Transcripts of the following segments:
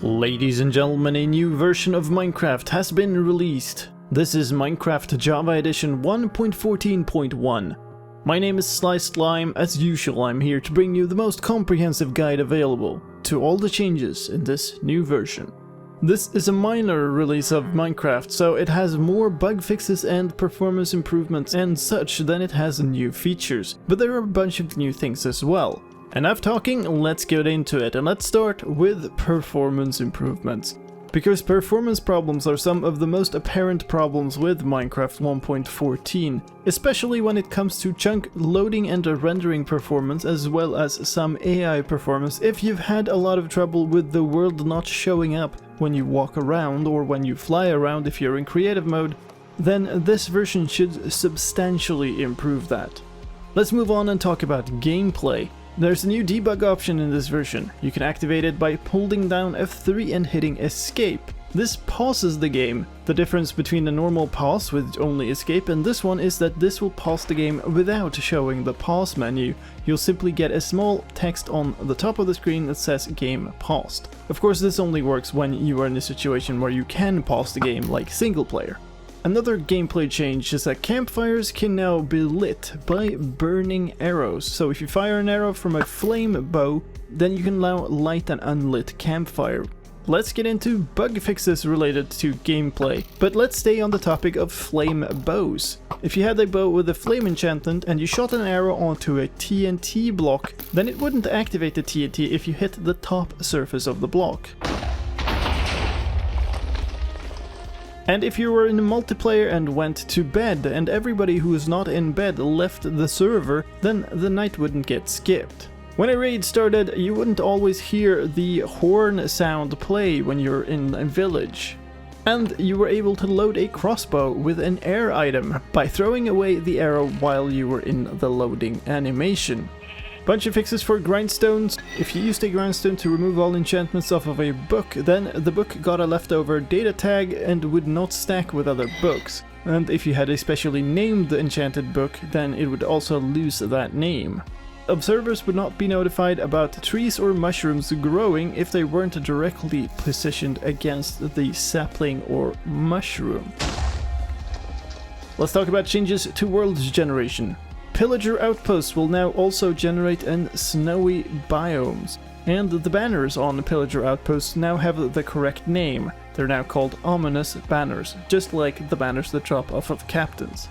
Ladies and gentlemen, a new version of Minecraft has been released. This is Minecraft Java Edition 1.14.1. My name is slicedlime. As usual, I'm here to bring you the most comprehensive guide available to all the changes in this new version. This is a minor release of Minecraft, so it has more bug fixes and performance improvements and such than it has new features, but there are a bunch of new things as well. Enough talking, let's get into it, and let's start with performance improvements. Because performance problems are some of the most apparent problems with Minecraft 1.14, especially when it comes to chunk loading and rendering performance, as well as some AI performance if you've had a lot of trouble with the world not showing up when you walk around or when you fly around if you're in creative mode, then this version should substantially improve that. Let's move on and talk about gameplay. There's a new debug option in this version. You can activate it by holding down F3 and hitting escape. This pauses the game. The difference between the normal pause with only escape and this one is that this will pause the game without showing the pause menu. You'll simply get a small text on the top of the screen that says game paused. Of course, this only works when you are in a situation where you can pause the game like single player. Another gameplay change is that campfires can now be lit by burning arrows. So if you fire an arrow from a flame bow, then you can now light an unlit campfire. Let's get into bug fixes related to gameplay, but let's stay on the topic of flame bows. If you had a bow with a flame enchantment and you shot an arrow onto a TNT block, then it wouldn't activate the TNT if you hit the top surface of the block. And if you were in multiplayer and went to bed and everybody who is not in bed left the server, then the night wouldn't get skipped. When a raid started, you wouldn't always hear the horn sound play when you're in a village. And you were able to load a crossbow with an air item by throwing away the arrow while you were in the loading animation. Bunch of fixes for grindstones. If you used a grindstone to remove all enchantments off of a book, then the book got a leftover data tag and would not stack with other books. And if you had a specially named enchanted book, then it would also lose that name. Observers would not be notified about trees or mushrooms growing if they weren't directly positioned against the sapling or mushroom. Let's talk about changes to world generation. Pillager outposts will now also generate in snowy biomes, and the banners on Pillager outposts now have the correct name. They're now called ominous banners, just like the banners that drop off of captains.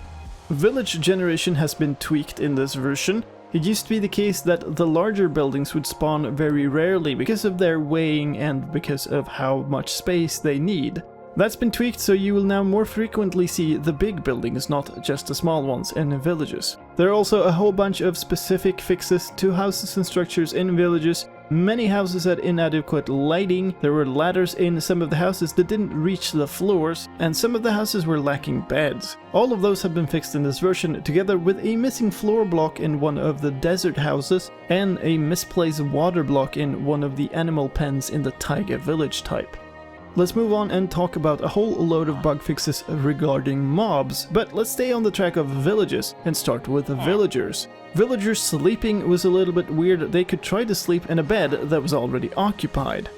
Village generation has been tweaked in this version. It used to be the case that the larger buildings would spawn very rarely because of their weighing and because of how much space they need. That's been tweaked, so you will now more frequently see the big buildings, not just the small ones in villages. There are also a whole bunch of specific fixes to houses and structures in villages. Many houses had inadequate lighting, there were ladders in some of the houses that didn't reach the floors, and some of the houses were lacking beds. All of those have been fixed in this version, together with a missing floor block in one of the desert houses, and a misplaced water block in one of the animal pens in the taiga village type. Let's move on and talk about a whole load of bug fixes regarding mobs, but let's stay on the track of villages and start with the villagers. Villagers sleeping was a little bit weird. They could try to sleep in a bed that was already occupied.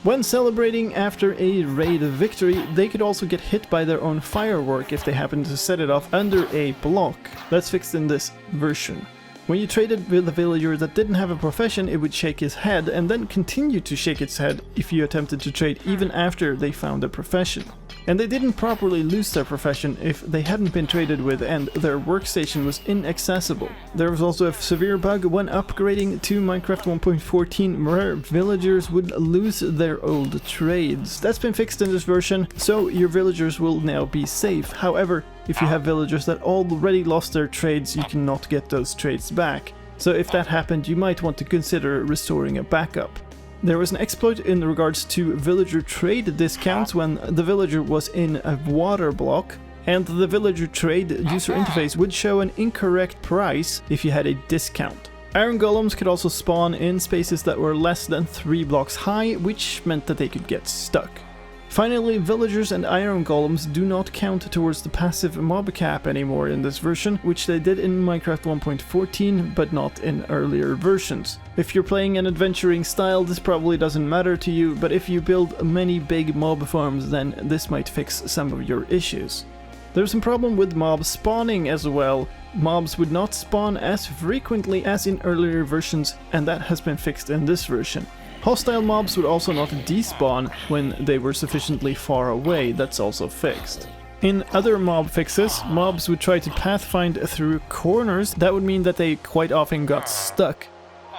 When celebrating after a raid victory, they could also get hit by their own firework if they happened to set it off under a block. That's fixed in this version. When you traded with a villager that didn't have a profession, it would shake his head and then continue to shake its head if you attempted to trade even after they found a profession. And they didn't properly lose their profession if they hadn't been traded with and their workstation was inaccessible. There was also a severe bug when upgrading to Minecraft 1.14 where villagers would lose their old trades. That's been fixed in this version, so your villagers will now be safe. However, if you have villagers that already lost their trades, you cannot get those trades back. So if that happened, you might want to consider restoring a backup. There was an exploit in regards to villager trade discounts when the villager was in a water block, and the villager trade user interface would show an incorrect price if you had a discount. Iron golems could also spawn in spaces that were less than 3 blocks high, which meant that they could get stuck. Finally, villagers and iron golems do not count towards the passive mob cap anymore in this version, which they did in Minecraft 1.14, but not in earlier versions. If you're playing an adventuring style, this probably doesn't matter to you, but if you build many big mob farms, then this might fix some of your issues. There's some problem with mob spawning as well. Mobs would not spawn as frequently as in earlier versions, and that has been fixed in this version. Hostile mobs would also not despawn when they were sufficiently far away, that's also fixed. In other mob fixes, mobs would try to pathfind through corners. That would mean that they quite often got stuck.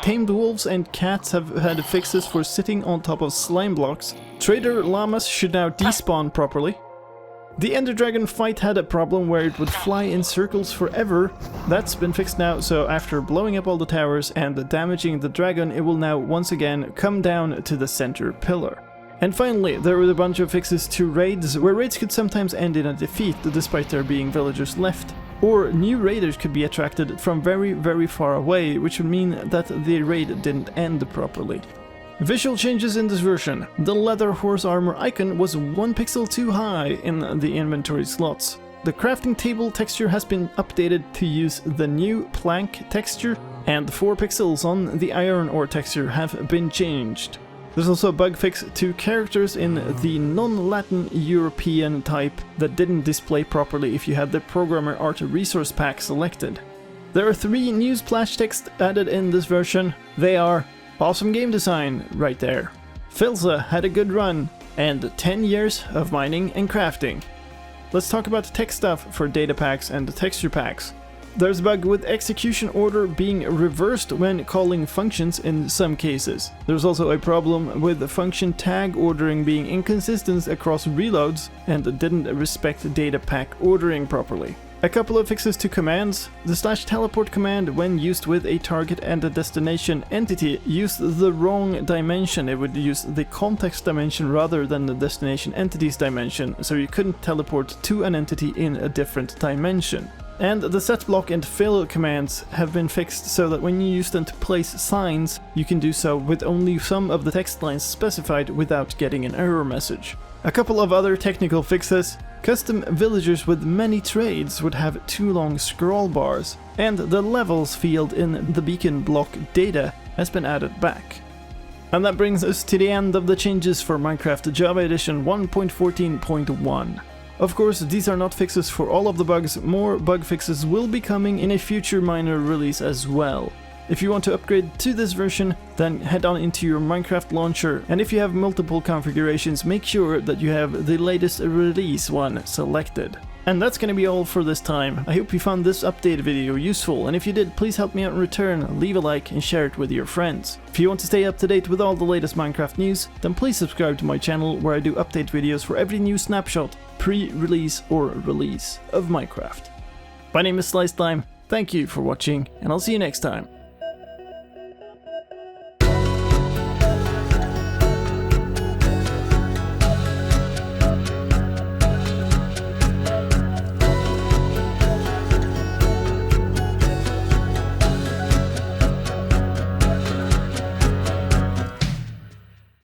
Tamed wolves and cats have had fixes for sitting on top of slime blocks. Trader llamas should now despawn properly. The Ender Dragon fight had a problem where it would fly in circles forever. That's been fixed now, so after blowing up all the towers and damaging the dragon, it will now once again come down to the center pillar. And finally, there were a bunch of fixes to raids, where raids could sometimes end in a defeat despite there being villagers left. Or new raiders could be attracted from very far away, which would mean that the raid didn't end properly. Visual changes in this version. The leather horse armor icon was 1 pixel too high in the inventory slots. The crafting table texture has been updated to use the new plank texture, and the 4 pixels on the iron ore texture have been changed. There's also a bug fix to characters in the non-Latin European type that didn't display properly if you had the Programmer Art Resource Pack selected. There are 3 new splash text added in this version. They are awesome game design, right there. Filza had a good run, and 10 years of mining and crafting. Let's talk about tech stuff for data packs and texture packs. There's a bug with execution order being reversed when calling functions in some cases. There's also a problem with the function tag ordering being inconsistent across reloads and didn't respect data pack ordering properly. A couple of fixes to commands. The /teleport command, when used with a target and a destination entity, used the wrong dimension. It would use the context dimension rather than the destination entity's dimension, so you couldn't teleport to an entity in a different dimension. And the set block and fill commands have been fixed so that when you use them to place signs, you can do so with only some of the text lines specified without getting an error message. A couple of other technical fixes. Custom villagers with many trades would have too long scroll bars, and the levels field in the beacon block data has been added back. And that brings us to the end of the changes for Minecraft Java Edition 1.14.1. Of course, these are not fixes for all of the bugs. More bug fixes will be coming in a future minor release as well. If you want to upgrade to this version, then head on into your Minecraft launcher, and if you have multiple configurations, make sure that you have the latest release one selected. And that's gonna be all for this time. I hope you found this update video useful, and if you did, please help me out in return, leave a like and share it with your friends. If you want to stay up to date with all the latest Minecraft news, then please subscribe to my channel where I do update videos for every new snapshot, pre-release or release of Minecraft. My name is slicedlime, thank you for watching, and I'll see you next time.